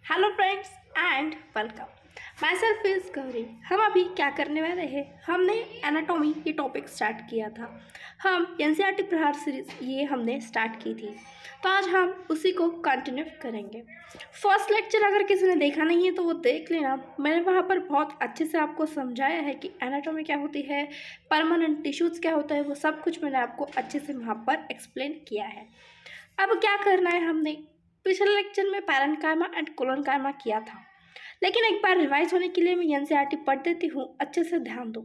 Hello friends and welcome. My self is Gauri. हम अभी क्या करने वाले हैं, हमने एनाटॉमी ये टॉपिक स्टार्ट किया था। हम एनसीईआरटी प्रहार सीरीज ये हमने स्टार्ट की थी, तो आज हम उसी को कंटिन्यू करेंगे। फर्स्ट लेक्चर अगर किसी ने देखा नहीं है तो वो देख लेना। मैंने वहाँ पर बहुत अच्छे से आपको समझाया है कि एनाटॉमी क्या होती है, परमानेंट टिश्यूज़ क्या होता है, वो सब कुछ मैंने आपको अच्छे से वहाँ पर एक्सप्लेन किया है। अब क्या करना है, हमने पिछले लेक्चर में पैरेन्काइमा एंड कोलोनकाइमा किया था, लेकिन एक बार रिवाइज होने के लिए मैं एनसीईआरटी पढ़ देती हूँ, अच्छे से ध्यान दो।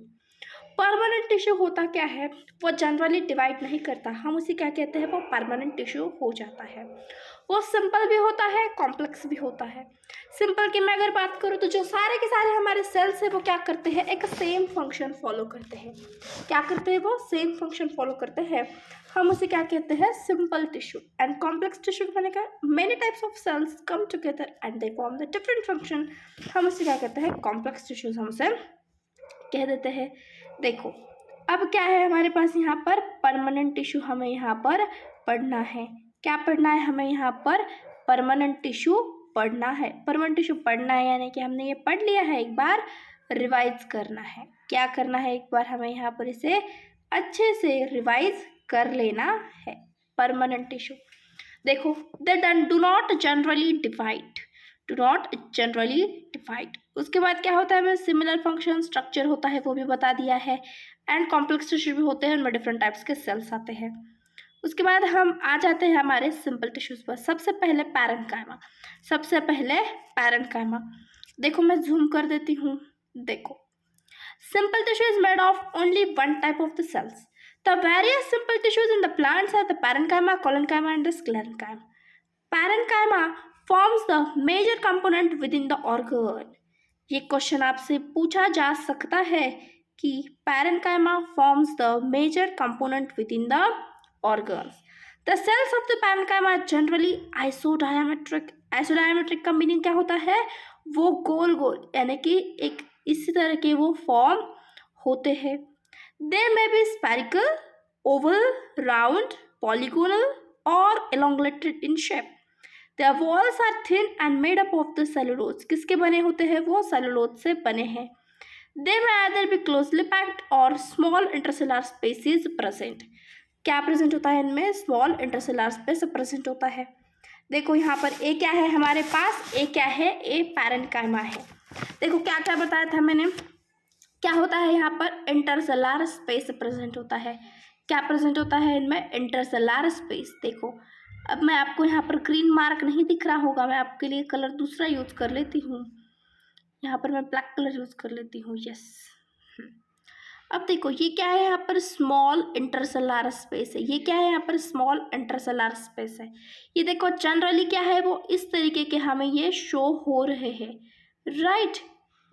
परमानेंट टिश्यू होता क्या है, वो जनरली डिवाइड नहीं करता, हम उसे क्या कहते हैं, वो परमानेंट टिश्यू हो जाता है। वो सिंपल भी होता है, कॉम्प्लेक्स भी होता है। सिंपल की मैं अगर बात करूँ तो जो सारे के सारे हमारे सेल्स हैं वो क्या करते हैं, एक सेम फंक्शन फॉलो करते हैं। क्या करते हैं, वो सेम फंक्शन फॉलो करते हैं, हम उसे क्या कहते हैं, simple tissue. And complex tissue मैंने कहा many types of cells come together and they form the different function, हम उसे क्या कहते हैं, कॉम्प्लेक्स टिश्यूज हम उसे कह देते हैं। देखो अब क्या है हमारे पास यहाँ पर परमानेंट टिश्यू, हमें यहाँ पर पढ़ना है। क्या पढ़ना है हमें यहाँ पर, परमानेंट टिश्यू पढ़ना है। परमानेंट टिश्यू पढ़ना है यानी कि हमने ये पढ़ लिया है, एक बार रिवाइज करना है। क्या करना है, एक बार हमें यहाँ पर इसे अच्छे से रिवाइज कर लेना है। परमानेंट टिश्यू देखो, they do not generally divide, do not generally divide. उसके बाद क्या होता है, हमें सिमिलर फंक्शन स्ट्रक्चर होता है वो भी बता दिया है। एंड कॉम्प्लेक्स टिश्यू भी होते हैं, उनमें डिफरेंट टाइप्स के सेल्स आते हैं। उसके बाद हम आ जाते हैं हमारे सिंपल टिश्यूज पर। सबसे पहले पैरेन्काइमा, सबसे पहले पैरेन्काइमा। देखो मैं जूम कर देती हूँ। देखो simple tissue is made of only one type of the cells. The various simple tissues in the plants are the parenchyma, collenchyma and the sclerenchyma. Parenchyma forms the major component within the organ. ये question आपसे पूछा जा सकता है कि parenchyma forms the major component within the organs. The cells of the parenchyma are generally isodiametric. Isodiametric का meaning क्या होता है, वो गोल गोल यानी कि एक इसी तरह के वो फॉर्म होते हैं। They may be spherical, oval, round, polygonal और elongated in shape. Their walls are thin and made up of the cellulose. किसके बने होते हैं, वो सेलुलोज से बने हैं। They may either be closely packed or small intercellular spaces present. क्या प्रेजेंट होता है इनमें, स्मॉल इंटरसेलुलर स्पेस प्रेजेंट होता है। देखो यहाँ पर ए क्या है हमारे पास, ए क्या है, ए पैरेन्काइमा है। देखो क्या क्या बताया था मैंने, क्या होता है यहाँ पर, इंटरसेलुलर स्पेस प्रेजेंट होता है। क्या प्रेजेंट होता है इनमें, इंटरसेलुलर स्पेस। देखो अब मैं आपको यहाँ पर ग्रीन मार्क नहीं दिख रहा होगा, मैं आपके लिए कलर दूसरा यूज कर लेती हूँ। यहाँ पर मैं ब्लैक कलर यूज कर लेती हूँ, यस। अब देखो ये क्या है, यहाँ पर स्मॉल इंटरसेलुलर स्पेस है। ये क्या है, यहाँ पर स्मॉल इंटरसेलुलर स्पेस है। ये देखो जनरली क्या है, वो इस तरीके के हमें ये शो हो रहे हैं, राइट।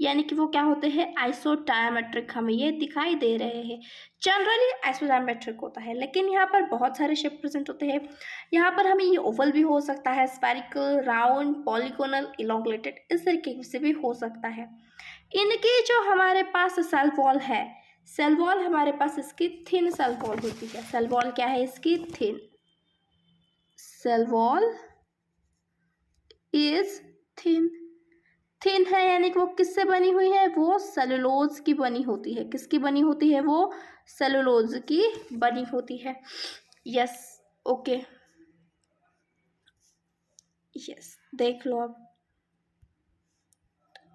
यानी कि वो क्या होते हैं, आइसोडायमेट्रिक हमें ये दिखाई दे रहे हैं। जनरली आइसोडायमेट्रिक होता है, लेकिन यहाँ पर बहुत सारे शेप प्रेजेंट होते हैं। यहाँ पर हमें ये ओवल भी हो सकता है, स्पेरिकल, राउंड, पॉलीगोनल, इलोंगेटेड, इस तरीके से भी हो सकता है। इनके जो हमारे पास सेल वॉल है, सेल वॉल हमारे पास इसकी थिन सेल वॉल होती है। सेल वॉल क्या है इसकी, thin. Cell wall is thin, thin है यानी कि वो किससे बनी हुई है, वो सेलुलोज की बनी होती है। किसकी बनी होती है, वो सेलुलोज की बनी होती है। यस, ओके, यस, देख लो अब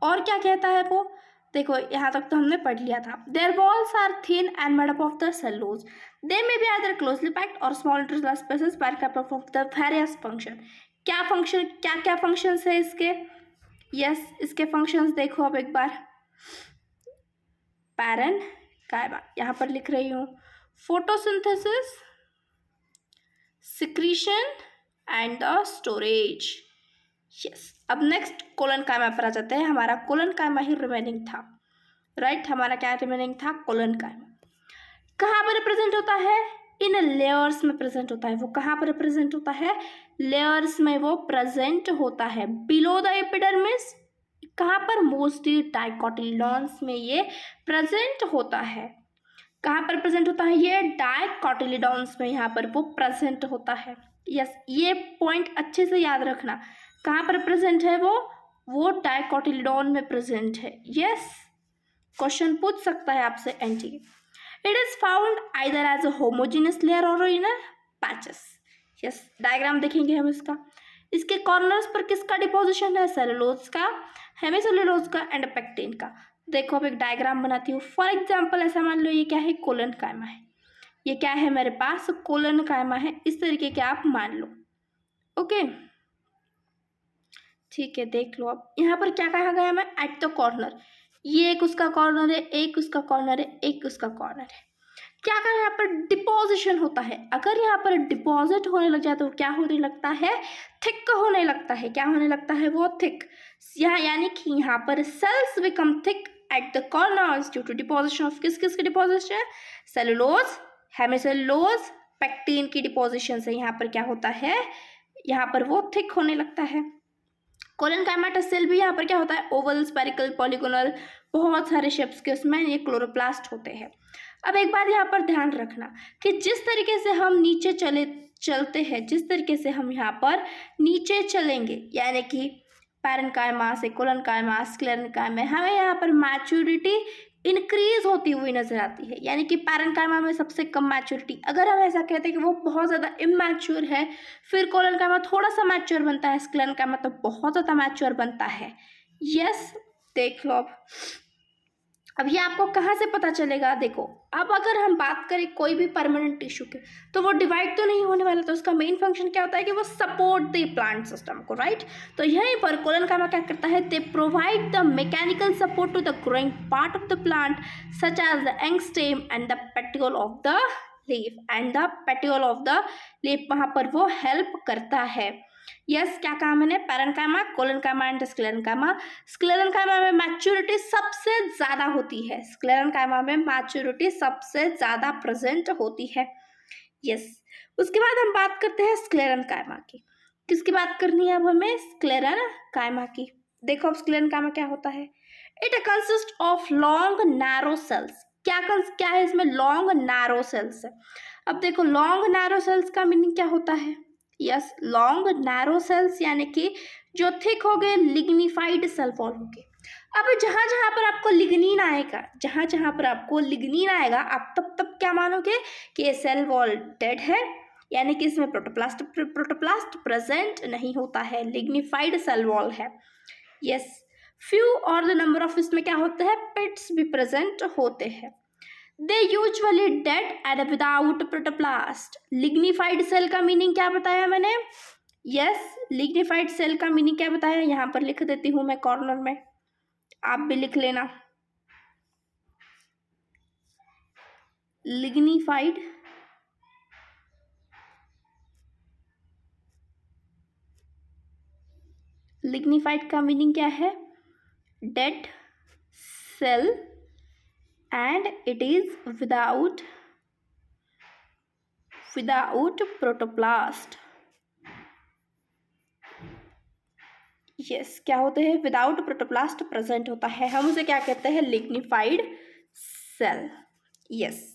और क्या कहता है वो। देखो यहाँ तक तो हमने पढ़ लिया था। Their walls are thin and made up of the cellulose. They may be either closely packed और small intercellular spaces parenchyma of the various function. क्या फंक्शन, क्या क्या फंक्शंस है इसके, यस इसके फंक्शंस देखो अब एक बार। पैरेन्काइमा यहाँ पर लिख रही हूँ, photosynthesis, secretion and the storage. Yes, अब नेक्स्ट कोलोनकाइमा पर आ जाते हैं। हमारा कोलोनकाइमा ही रिमेनिंग था, राइट। हमारा क्या रिमेनिंग था, कोलोनकाइमा। कहाँ पर प्रेजेंट होता है, इन लेयर्स में प्रेजेंट होता है। वो कहाँ पर प्रेजेंट होता है, लेयर्स में वो प्रेजेंट होता है। बिलो द एपिडर्मिस, कहाँ पर, मोस्टली डाइकोटिलेडॉन्स में ये प्रेजेंट होता है। कहाँ पर प्रेजेंट होता है, ये डाइकोटिलेडॉन्स में यहाँ पर वो प्रेजेंट होता है। यस, ये पॉइंट अच्छे से याद रखना, कहाँ पर प्रेजेंट है वो, वो डाइकोटिलिडोन में प्रेजेंट है। यस, क्वेश्चन पूछ सकता है आपसे NTA. It is found either as a homogeneous layer और इन पैचेस। यस, डायग्राम देखेंगे हम इसका। इसके कॉर्नर्स पर किसका डिपोजिशन है? सेलुलोज का, हेमिसेलुलोज का एंड पेक्टिन का। देखो अब एक डायग्राम बनाती हूँ। फॉर एग्जाम्पल ऐसा मान लो ये क्या है? कोलन कायमा है। ये क्या है मेरे पास? कोलन कायमा है। इस तरीके के आप मान लो। ओके, ठीक है, देख लो। अब यहाँ पर क्या कहा गया हमें? At the corner. ये एक उसका कॉर्नर है, एक उसका कॉर्नर है, एक उसका कॉर्नर है। क्या कहा यहाँ पर? डिपोजिशन होता है। अगर यहाँ पर डिपॉजिट होने लग जाए तो क्या होने लगता है? थिक होने लगता है। क्या होने लगता है? वो थिक। यहाँ यानी कि यहाँ पर cells become thick at the corners due to deposition of किस किस की डिपोजिशन? सेलुलोज, हेमिसेलुलोज, पेक्टिन की डिपोजिशन से यहाँ पर क्या होता है? यहाँ पर वो थिक होने लगता है। कोलन कायमा सेल भी यहाँ पर क्या होता है? ओवल, स्पेरिकल, पॉलीगोनल, बहुत सारे शेप्स के उसमें ये क्लोरोप्लास्ट होते हैं। अब एक बात यहाँ पर ध्यान रखना कि जिस तरीके से हम नीचे चलते हैं, जिस तरीके से हम यहाँ पर नीचे चलेंगे, यानी कि पैरेन्काइमा से कोलन कायमा, स्क्लेरेन्काइमा, हमें यहाँ पर मैच्योरिटी इंक्रीज होती हुई नजर आती है। यानी कि पैरेन्काइमा में सबसे कम मैच्योरिटी। अगर हम ऐसा कहते हैं कि वो बहुत ज़्यादा इमैच्योर है, फिर कोलन कायमा थोड़ा सा मैच्योर बनता है, स्क्लेरेन्काइमा तो बहुत ज़्यादा मैच्योर बनता है। यस, देख लो। अब ये आपको कहाँ से पता चलेगा? देखो, अब अगर हम बात करें कोई भी परमानेंट टिश्यू के, तो वो डिवाइड तो नहीं होने वाला, तो उसका मेन फंक्शन क्या होता है कि वो सपोर्ट दे प्लांट सिस्टम को, राइट? तो यहीं पर कोलन कायमा क्या करता है? They provide the mechanical support to the growing part of the plant such as the and stem and the petiole of the leaf. And the petiole of the leaf, वहाँ पर वो help करता है। Yes, क्या कहा मैंने? Parenchyma, colon कायमा and sclerenchyma. Sclerenchyma में मैच्योरिटी सबसे ज़्यादा होती है। स्क्लेरेन्काइमा में मैच्योरिटी सबसे ज़्यादा प्रेजेंट होती है। यस, उसके बाद हम बात करते हैं स्क्लेरेन्काइमा की। किसकी बात करनी है अब हमें? स्क्लेरेन्काइमा की। देखो अब स्क्लेरेन्काइमा क्या होता है? It consist of long narrow cells. क्या है इसमें? लॉन्ग नैरो सेल्स है। अब देखो, लॉन्ग नैरो सेल्स का मीनिंग क्या होता है? यस, लॉन्ग नैरो सेल्स यानी कि जो थिक हो गए, लिग्निफाइड सेल वॉल हो गए। अब जहाँ जहाँ पर आपको लिग्निन आएगा, जहाँ जहाँ पर आपको लिग्निन आएगा, आप तब क्या मानोगे कि ये सेल वॉल डेड है, यानी कि इसमें प्रोटोप्लास्ट प्रेजेंट नहीं होता है, लिग्निफाइड सेल वॉल है। यस, फ्यू और द नंबर ऑफ इसमें क्या होता है? पिट्स भी प्रेजेंट होते हैं। They usually dead and without protoplast. Lignified cell का मीनिंग क्या बताया मैंने? यस, लिग्निफाइड सेल का मीनिंग क्या बताया? यहाँ पर लिख देती हूँ मैं कॉर्नर में, आप भी लिख लेना। लिग्निफाइड का मीनिंग क्या है? Dead cell and it is without protoplast. Yes, क्या होते हैं? विदाउट प्रोटोप्लास्ट प्रेजेंट होता है, हम उसे क्या कहते हैं? Lignified cell. यस,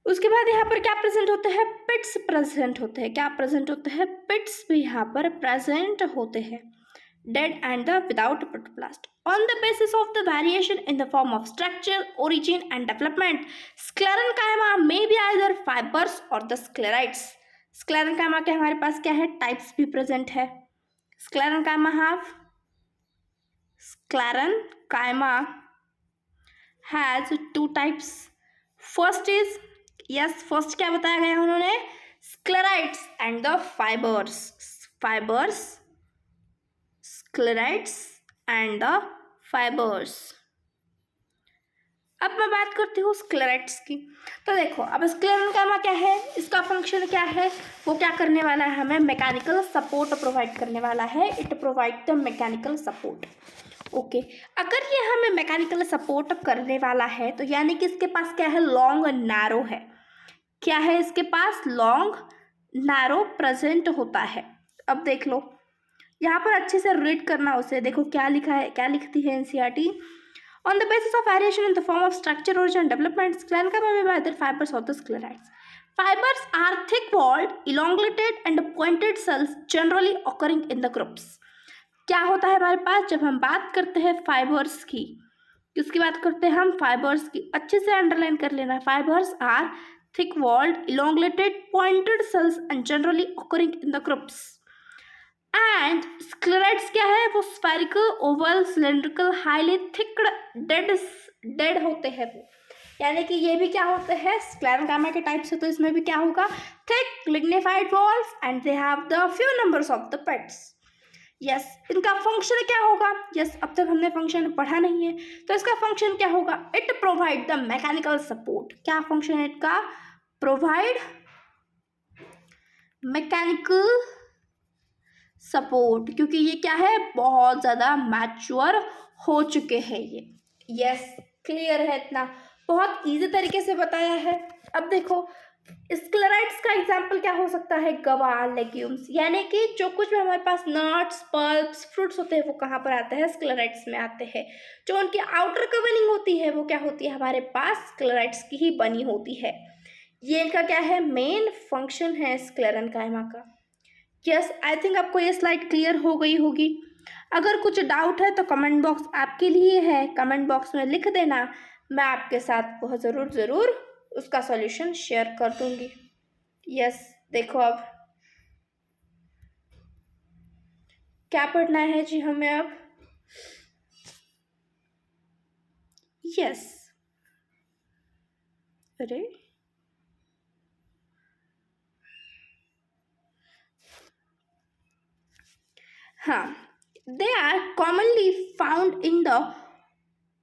उसके बाद यहाँ पर क्या प्रेजेंट होते हैं? पिट्स प्रेजेंट होते हैं। क्या प्रेजेंट होते हैं? पिट्स भी यहाँ पर प्रेजेंट होते हैं, dead and the without protoplast. On the basis of the variation in the form of structure, origin and development, sclerenchyma may be either fibers or the sclerites. Sclerenchyma के हमारे पास क्या है? टाइप्स भी प्रेजेंट है। Sclerenchyma has two types. First is, yes, first क्या बताया गया उन्होंने? Sclerites and the fibers. Sclerites and the fibers. अब मैं बात करती हूँ स्क्लेराइट्स की। तो देखो, अब स्क्लेरेन्काइमा क्या है? इसका फंक्शन क्या है? वो क्या करने वाला है? हमें मैकेनिकल सपोर्ट प्रोवाइड करने वाला है। It provide the mechanical support. Okay, अगर ये हमें मैकेनिकल सपोर्ट करने वाला है तो यानी कि इसके पास क्या है? लॉन्ग नैरो है। क्या है इसके पास? लॉन्ग नैरो प्रेजेंट होता है। अब देख लो, यहाँ पर अच्छे से रीड करना उसे। देखो क्या लिखा है, क्या लिखती है NCERT? On the basis of variation in the form of structure, origin and development, sclerenchyma may be either fibers or the sclerites. Fibers are thick-walled, elongated and pointed cells generally occurring in the groups. क्या होता है हमारे पास जब हम बात करते हैं fibres की? किसकी बात करते हैं हम? फाइबर्स की। अच्छे से अंडरलाइन कर लेना। Fibres are thick walled elongated pointed cells and generally occurring in the groups. And sclereids क्या है? वो spherical oval cylindrical highly thicked dead होते हैं वो, यानी कि ये भी क्या होते हैं? स्क्लेरेंकाइमा के टाइप से। तो इसमें भी क्या होगा? Thick lignified walls and they have the few numbers of the pets. Yes, इनका फंक्शन क्या होगा? यस, अब तक हमने फंक्शन पढ़ा नहीं है, तो इसका फंक्शन क्या होगा? It provide the mechanical support. क्या फंक्शन है इनका? प्रोवाइड मैकेनिकल सपोर्ट, क्योंकि ये क्या है? बहुत ज़्यादा मैच्योर हो चुके हैं ये। यस, क्लियर है इतना? बहुत इजी तरीके से बताया है। अब देखो, स्क्लेराइड्स का एग्जाम्पल क्या हो सकता है? गवार, लेग्यूम्स, यानी कि जो कुछ भी हमारे पास नट्स, पल्प्स, फ्रूट्स होते हैं वो कहाँ पर आते हैं? स्क्लेराइड्स में आते हैं। जो उनकी आउटर कवरिंग होती है वो क्या होती है? हमारे पास स्क्लेराइड्स की ही बनी होती है। ये इनका क्या है? मेन फंक्शन है स्क्लेरेंकाइमा का। यस, आई थिंक आपको ये स्लाइड क्लियर हो गई होगी। अगर कुछ डाउट है तो कमेंट बॉक्स आपके लिए है, कमेंट बॉक्स में लिख देना, मैं आपके साथ बहुत ज़रूर उसका सॉल्यूशन शेयर कर दूंगी। यस, देखो अब क्या पढ़ना है जी हमें अब? यस, अरे हाँ, they are commonly found in the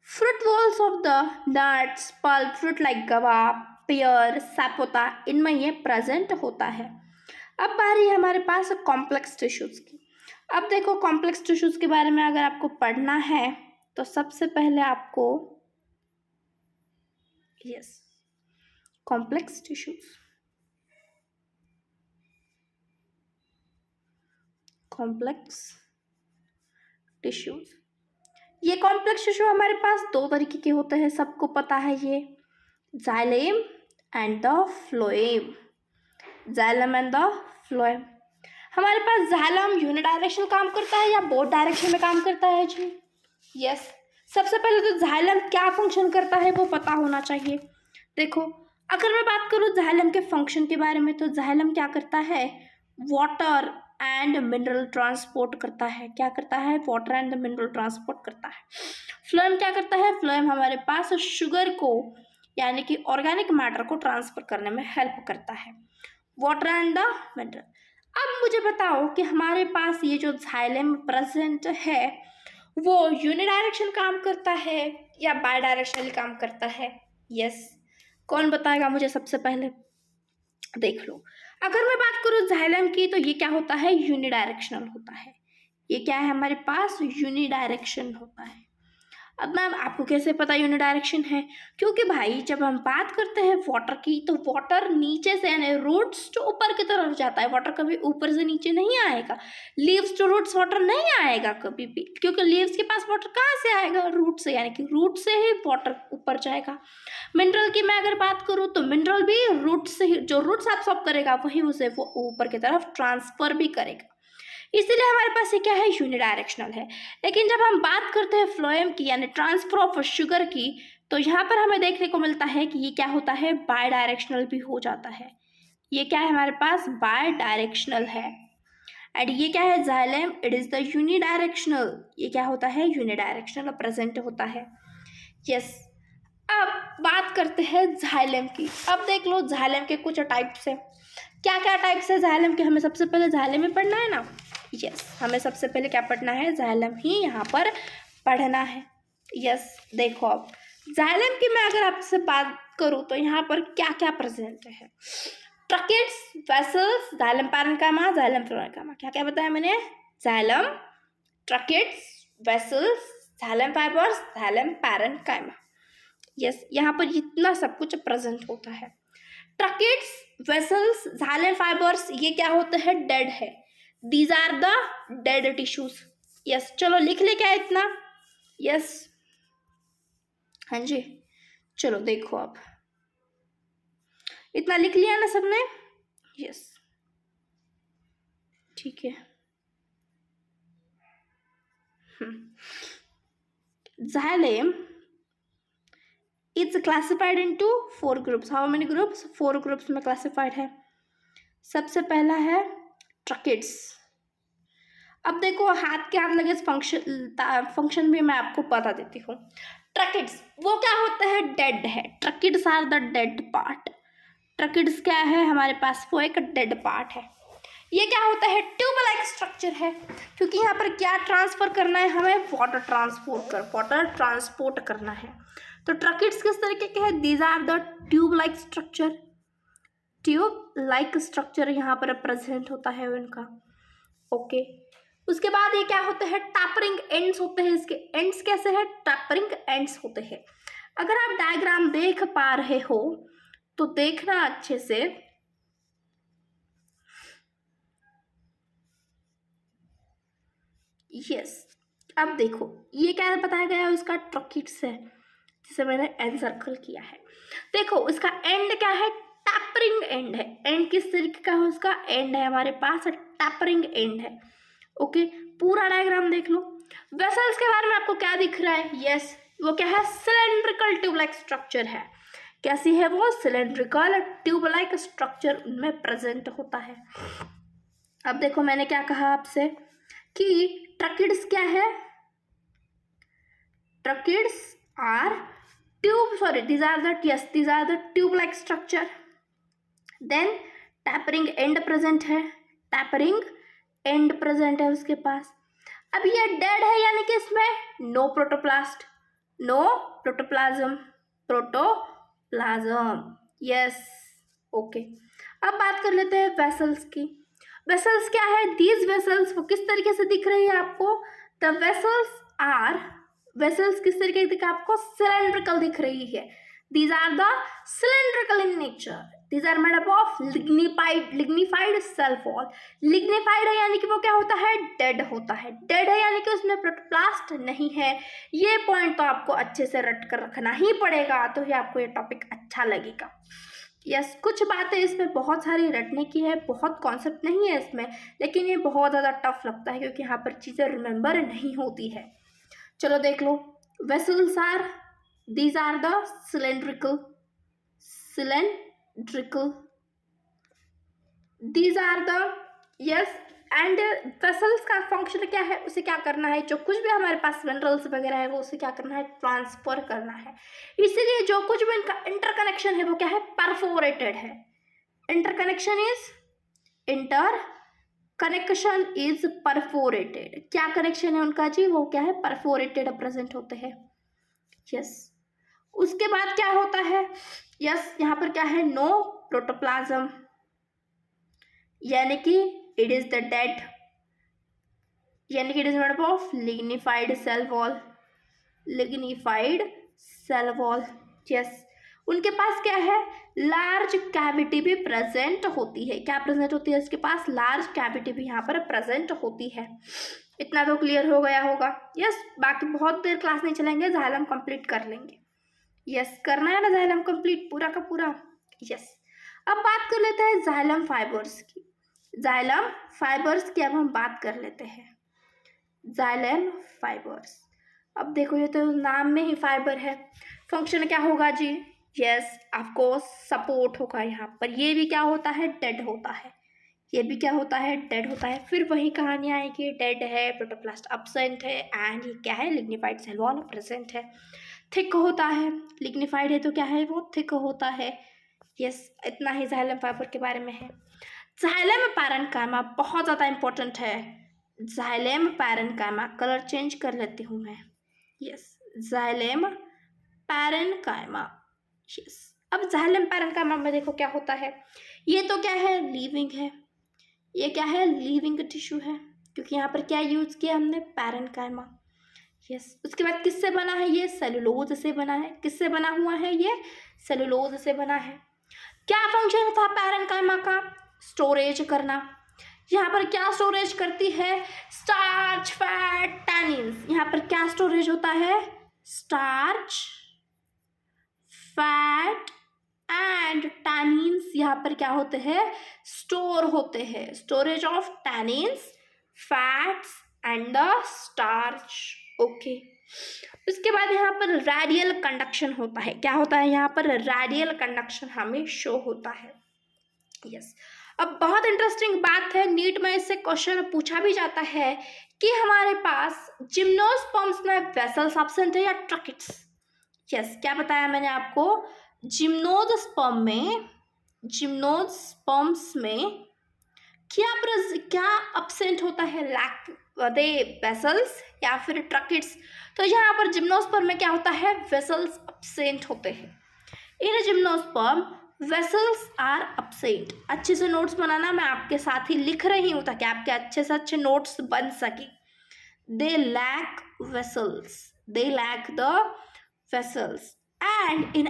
fruit walls of the nuts, pulp, fruit like guava, pear, sapota, इनमें ये प्रेजेंट होता है। अब बारी है हमारे पास कॉम्प्लेक्स टिश्यूज की। अब देखो, कॉम्प्लेक्स टिश्यूज के बारे में अगर आपको पढ़ना है तो सबसे पहले आपको yes, complex tissues, complex tissues, ये कॉम्प्लेक्स टिश्यू हमारे पास दो तरीके के होते हैं, सबको पता है ये, xylem and the phloem. Xylem and the phloem. हमारे पास जाइलम यूनिडायरेक्शनल काम करता है या बोथ डायरेक्शन में काम करता है जी? यस, सबसे पहले तो जाइलम क्या फंक्शन करता है वो पता होना चाहिए। देखो, अगर मैं बात करूँ जाइलम के फंक्शन के बारे में, तो जाइलम क्या करता है? वाटर एंड मिनरल ट्रांसपोर्ट करता है। क्या करता है? वाटर एंड मिनरल ट्रांसपोर्ट करता है। फ्लोएम क्या करता है? फ्लोएम हमारे पास शुगर को, यानी कि ऑर्गेनिक मैटर को ट्रांसफर करने में हेल्प करता है, वाटर एंड द मिनरल। अब मुझे बताओ कि हमारे पास ये जो जाइलम प्रेजेंट है वो यूनिडायरेक्शन काम करता है या बाय डायरेक्शनली काम करता है? यस, कौन बताएगा मुझे सबसे पहले? देख लो, अगर मैं बात करूँ जाइलम की तो ये क्या होता है? यूनिडायरेक्शनल होता है। ये क्या है हमारे पास? यूनिडायरेक्शन होता है। अब मैम आपको कैसे पता यूनिडायरेक्शन है? क्योंकि भाई जब हम बात करते हैं वाटर की तो वाटर नीचे से, यानी रूट्स जो ऊपर की तरफ जाता है, वाटर कभी ऊपर से नीचे नहीं आएगा। लीव्स टू रूट्स वाटर नहीं आएगा कभी भी, क्योंकि लीव्स के पास वाटर कहाँ से आएगा? रूट से, यानी कि रूट से ही वाटर ऊपर जाएगा। मिनरल की मैं अगर बात करूँ तो मिनरल भी रूट से ही, जो रूट्स एब्सॉर्ब करेगा वही उसे वो ऊपर की तरफ ट्रांसफर भी करेगा। इसीलिए हमारे पास ये क्या है? यूनिडायरेक्शनल है। लेकिन जब हम बात करते हैं फ्लोएम की, यानी ट्रांसफर ऑफ शुगर की, तो यहाँ पर हमें देखने को मिलता है कि ये क्या होता है? बाय डायरेक्शनल भी हो जाता है। ये क्या है हमारे पास? बाय डायरेक्शनल है। एंड ये क्या है? Xylem, it is the unidirectional. ये क्या होता है? यूनिडायरेक्शनल प्रेजेंट होता है। यस, अब बात करते हैं जाइलम की। अब देख लो जाइलम के कुछ टाइप्स है। क्या क्या टाइप्स है जाइलम के? हमें सबसे पहले जाइलम ही पढ़ना है ना। यस, हमें सबसे पहले क्या पढ़ना है? जाइलम ही यहाँ पर पढ़ना है। यस, देखो अब जाइलम की मैं अगर आपसे बात करूँ तो यहाँ पर क्या क्या प्रेजेंट है? Tracheids, vessels, xylem parenchyma, xylem phloem. क्या क्या बताया मैंने? Xylem, tracheids, vessels, xylem fibres, xylem parenchyma. Yes, यहाँ पर इतना सब कुछ प्रेजेंट होता है। ट्रकेट्स, वेसल्स, जाइलम फाइबर्स, ये क्या होते हैं? डेड है। These are the dead tissues. Yes, चलो लिख ले क्या इतना? यस, हाँ जी, चलो देखो अब इतना लिख लिया ना सबने? यस, ठीक है। Xylem it's classified into 4 groups. How many groups? 4 groups में क्लासिफाइड है. सबसे पहला है ट्रकिड्स. अब देखो हाथ के हाथ लगे फंक्शन भी मैं आपको बता देती हूँ. ट्रकिड्स वो क्या होता है? डेड है. ट्रकिड्स आर द डेड पार्ट. ट्रकिड्स क्या है हमारे पास? वो एक डेड पार्ट है. ये क्या होता है? ट्यूब लाइक स्ट्रक्चर है, क्योंकि यहाँ पर क्या ट्रांसफर करना है हमें? वाटर ट्रांसपोर्ट करना है. तो ट्रकिड्स किस तरीके के हैं? These are the tube like structure यहाँ पर प्रेजेंट होता है उनका. ओके. उसके बाद ये क्या होते हैं? टैपरिंग एंड्स होते हैं. इसके एंड्स कैसे हैं? टैपरिंग एंड्स होते हैं. अगर आप डायग्राम देख पा रहे हो तो देखना अच्छे से. यस. अब देखो ये क्या बताया गया है? उसका ट्रकिड्स है जिसे मैंने एन सर्कल किया है. देखो इसका एंड क्या है? टैपरिंग एंड है. एंड किस तरीके का है? उसका एंड है हमारे पास टैपरिंग एंड है. ओके. पूरा डायग्राम देख लो. वेसल्स के बारे में आपको क्या दिख रहा है? यस वो क्या है? सिलेंड्रिकल ट्यूब लाइक स्ट्रक्चर है. कैसी है वो? सिलेंड्रिकल ट्यूब लाइक स्ट्रक्चर उनमें प्रेजेंट होता है. अब देखो मैंने क्या कहा आपसे कि ट्रकिड्स क्या है? ट्रकिड्स are these are the tube like structure. Then tapering end present है. टैपरिंग एंड प्रेजेंट है उसके पास. अब ये डेड है यानी कि इसमें नो प्रोटोप्लाज्म. यस. ओके. अब बात कर लेते हैं वेसल्स की. वेसल्स क्या है? दीज वेसल्स वो किस तरीके से दिख रही है आपको? द वेसल्स किस तरीके से दिखा आपको? सिलेंड्रिकल दिख रही है. These are the cylindrical in nature. These are made up of lignified cell wall. Lignified है यानी कि वो क्या होता है? डेड होता है. डेड है यानी कि उसमें प्रोटोप्लास्ट नहीं है. ये पॉइंट तो आपको अच्छे से रट कर रखना ही पड़ेगा, तो ही आपको ये टॉपिक अच्छा लगेगा. यस. कुछ बातें इसमें बहुत सारी रटने की है, बहुत कॉन्सेप्ट नहीं है इसमें, लेकिन ये बहुत ज़्यादा टफ लगता है क्योंकि यहाँ पर चीज़ें रिमेंबर नहीं होती है. चलो देख लो. Vessels are these are the cylindrical. These are the yes. And vessels का फंक्शन क्या है? उसे क्या करना है? जो कुछ भी हमारे पास मिनरल्स वगैरह है वो उसे क्या करना है? ट्रांसफर करना है. इसीलिए जो कुछ भी इनका इंटरकनेक्शन है वो क्या है? परफोरेटेड है. Interconnection is perforated. क्या कनेक्शन है उनका जी? वो क्या है? परफोरेटेड प्रेजेंट होते हैं. यस. उसके बाद क्या होता है? यस. यहाँ पर क्या है? नो प्रोटोप्लाज्म, यानी कि इट इज द डेड, यानी कि it is made up of lignified cell wall. Yes. उनके पास क्या है? लार्ज कैविटी भी प्रेजेंट होती है. क्या प्रेजेंट होती है? उसके पास लार्ज कैविटी भी यहाँ पर प्रेजेंट होती है. इतना तो क्लियर हो गया होगा. यस. बाकी बहुत देर क्लास नहीं चलेंगे, जाइलम कंप्लीट कर लेंगे. यस. करना है ना जाइलम कंप्लीट पूरा का पूरा. यस. अब बात कर लेते हैं जाइलम फाइबर्स की. जाइलम फाइबर्स की अब हम बात कर लेते हैं. Xylem fibres. अब देखो ये तो नाम में ही फाइबर है. फंक्शन क्या होगा जी? यस ऑफकोर्स सपोर्ट होगा यहाँ पर. ये भी क्या होता है? डेड होता है. ये भी क्या होता है? डेड होता है. फिर वही कहानी आएगी. डेड है, प्रोटोप्लास्ट एब्सेंट है, एंड ये क्या है? लिग्निफाइड सेल वॉल प्रेजेंट है. थिक होता है. लिग्निफाइड है तो क्या है? वो थिक होता है. यस. इतना ही जाइलम फाइबर के बारे में है. जाइलम पैरेन्काइमा बहुत ज़्यादा इंपॉर्टेंट है. जाइलम पैरेन्काइमा कलर चेंज कर लेती हूँ मैं. यस. Xylem parenchyma. यस. अब जाइलम पैरेन्काइमा में देखो क्या होता है. ये तो क्या है? लिविंग है. ये क्या है? लिविंग टिश्यू है, क्योंकि यहाँ पर क्या यूज किया हमने? पैरेन्काइमा. यस. उसके बाद किससे बना है? ये सेलुलोज से बना है. किससे बना हुआ है? ये सेलुलोज से बना है. क्या फंक्शन था पैरेन्काइमा का? स्टोरेज करना. यहाँ पर क्या स्टोरेज करती है? Starch, fat, tannins. यहाँ पर क्या स्टोरेज होता है? स्टार्च, फैट एंड टैनिन्स यहाँ पर क्या होते हैं? स्टोर होते हैं. Storage of tannins, fats and the starch. Okay, उसके बाद यहाँ पर रेडियल कंडक्शन होता है। क्या होता है यहाँ पर? रेडियल कंडक्शन हमें शो होता है। यस, अब बहुत इंटरेस्टिंग बात है, नीट में इससे क्वेश्चन पूछा भी जाता है कि हमारे पास जिम्नोस्पर्म्स में वेसल्स एब्सेंट है या ट्रकिट्स। यस, क्या बताया मैंने आपको? जिम्नोस्पर्म्स में क्या एब्सेंट होता है? लैक दे वेसल्स या फिर ट्रकिट्स। तो यहाँ पर जिम्नोस्पर्म में क्या होता है? वेसल्स एब्सेंट होते हैं। In gymnosperm vessels are absent. अच्छे से नोट्स बनाना, मैं आपके साथ ही लिख रही हूँ ताकि आपके अच्छे से अच्छे नोट्स बन सके। They lack vessels, they lack the vessels and in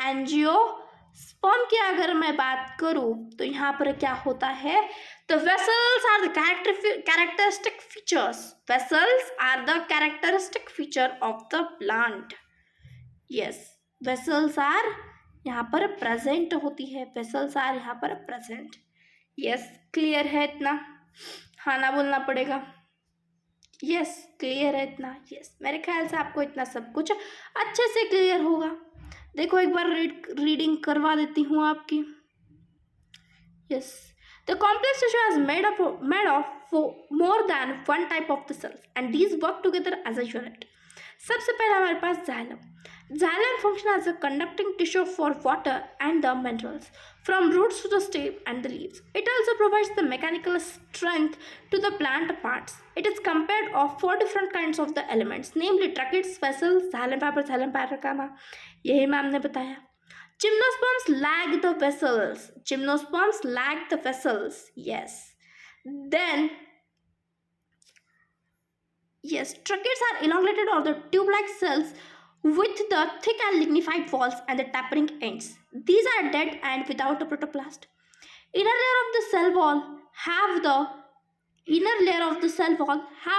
angiosperm की अगर मैं बात करूं तो यहाँ पर क्या होता है? तो vessels are the characteristic features, vessels are the characteristic feature of the plant. Yes, vessels are यहाँ पर प्रेजेंट होती है, वेसल्स आर यहाँ पर प्रेजेंट। यस, क्लियर है इतना? हाँ ना बोलना पड़ेगा। यस, क्लियर है इतना? यस, मेरे ख्याल से आपको इतना सब कुछ अच्छे से क्लियर होगा। देखो एक बार रीडिंग करवा देती हूँ आपकी। Yes, the complex tissue is made of more than one type of the cells and these work together as a unit. सबसे पहले हमारे पास xylem function as a conducting tissue for water and the minerals from roots to the stem and the leaves. It also provides the mechanical strength to the plant parts. It is composed of 4 different kinds of the elements, namely tracheids, vessels, xylem fiber का नाम यही ma'am ने बताया। Gymnosperms lack the vessels. Gymnosperms lack the vessels. Yes. Then, yes, tracheids are elongated or the tube-like cells with the thick and lignified walls and the tapering ends. These are dead and without a protoplast. Inner layer of the cell wall have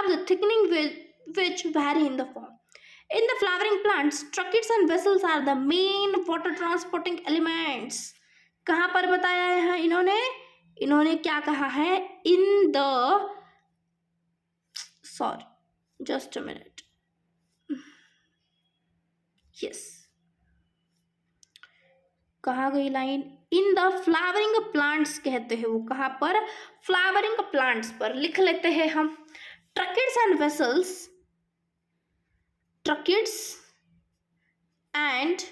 the thickening which vary in the form. In the flowering plants, tracheids and vessels are the main water transporting elements. कहाँ पर बताया है इन्होंने क्या कहा है? In the, sorry, just a minute. Yes, कहाँ गई line? In the flowering plants कहते हैं वो। कहाँ पर? फ्लावरिंग प्लांट्स पर लिख लेते हैं हम। Tracheids and vessels, tracheids and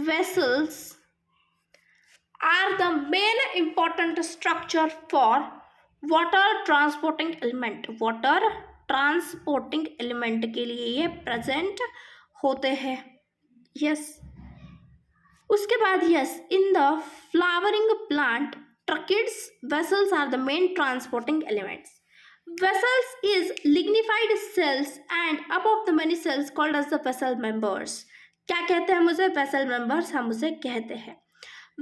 vessels are the main important structure for water transporting element. water transporting element के लिए ये present होते हैं। yes, उसके बाद yes, in the flowering plant, tracheids, vessels are the main transporting elements. Vessels is lignified cells and above the many cells called as the vessel members. क्या कहते हैं हम उसे? vessel members हम उसे कहते हैं।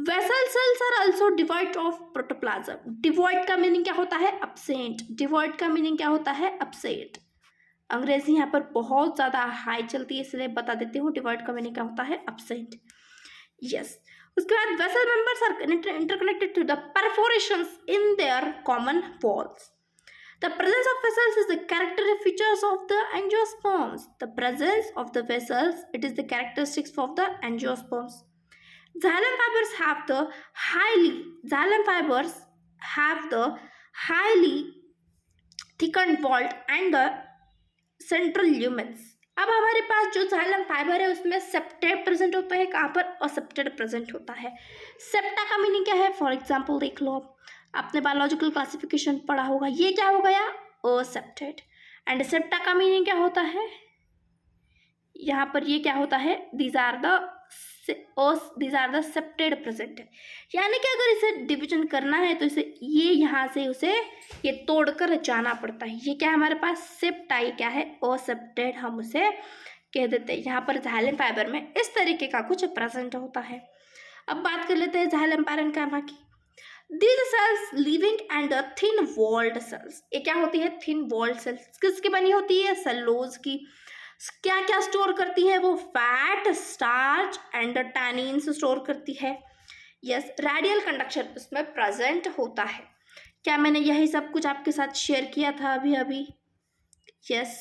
Vessel cells are also devoid of protoplasm. Devoid का मीनिंग क्या होता है? absent. Devoid का मीनिंग क्या होता है? absent. अंग्रेजी यहाँ पर बहुत ज़्यादा हाई चलती है इसलिए बता देती हूँ, डिवॉइड का मीनिंग क्या होता है? absent. Yes. उसके बाद vessel members are interconnected to the perforations in their common walls. The presence of vessels is the characteristic features of the angiosperms. The presence of the vessels, it is the characteristics of the angiosperms. Xylem fibers have the highly thickened vault and the central lumens. अब हमारे पास जो xylem fibre है उसमें septate present होता है, कहाँ पर? Accepted present होता है। सेप्टा का मीनिंग क्या है? फॉर एग्जाम्पल देख लो, आपने बायोलॉजिकल क्लासिफिकेशन पढ़ा होगा, ये क्या हो गया? असेप्टेड। एंड सेप्टा का मीनिंग क्या होता है? यहाँ पर ये क्या होता है? These are the septate present. यानी कि अगर इसे डिवीजन करना है तो इसे ये यहाँ से उसे ये तोड़कर जाना पड़ता है। ये क्या है हमारे पास? सेप्टा। ये क्या है? असेप्टेड हम उसे कह देते हैं। यहाँ पर जाइलम फाइबर में इस तरीके का कुछ प्रेजेंट होता है। अब बात कर लेते हैं जाइलम पैरेन्काइमा की। These cells living and thin walled cells, ये क्या होती है? Thin walled cells. किसकी बनी होती है? सेलुलोज की। क्या क्या स्टोर करती है वो? Fat, starch and tannins store करती है। यस, रेडियल कंडक्शन उसमें प्रेजेंट होता है। क्या मैंने यही सब कुछ आपके साथ शेयर किया था अभी अभी? यस।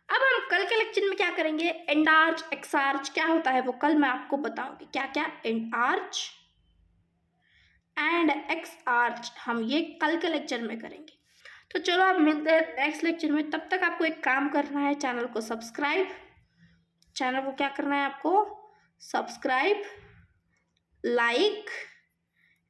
अब हम कल के लेक्चर में क्या करेंगे, एंडार्च एक्सार्च क्या होता है वो कल मैं आपको बताऊंगी। क्या क्या एंडार्च एंड एक्स आर्च हम ये कल के लेक्चर में करेंगे। तो चलो अब मिलते हैं नेक्स्ट लेक्चर में। तब तक आपको एक काम करना है, चैनल को सब्सक्राइब, चैनल को क्या करना है आपको, सब्सक्राइब, लाइक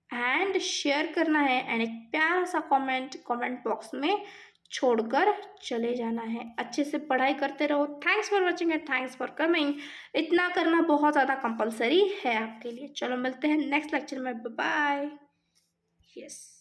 एंड शेयर करना है एंड एक प्यारा सा कमेंट बॉक्स में छोड़कर चले जाना है। अच्छे से पढ़ाई करते रहो। Thanks for watching and thanks for coming. इतना करना बहुत ज़्यादा कंपलसरी है आपके लिए। चलो मिलते हैं नेक्स्ट लेक्चर में। Bye bye. यस।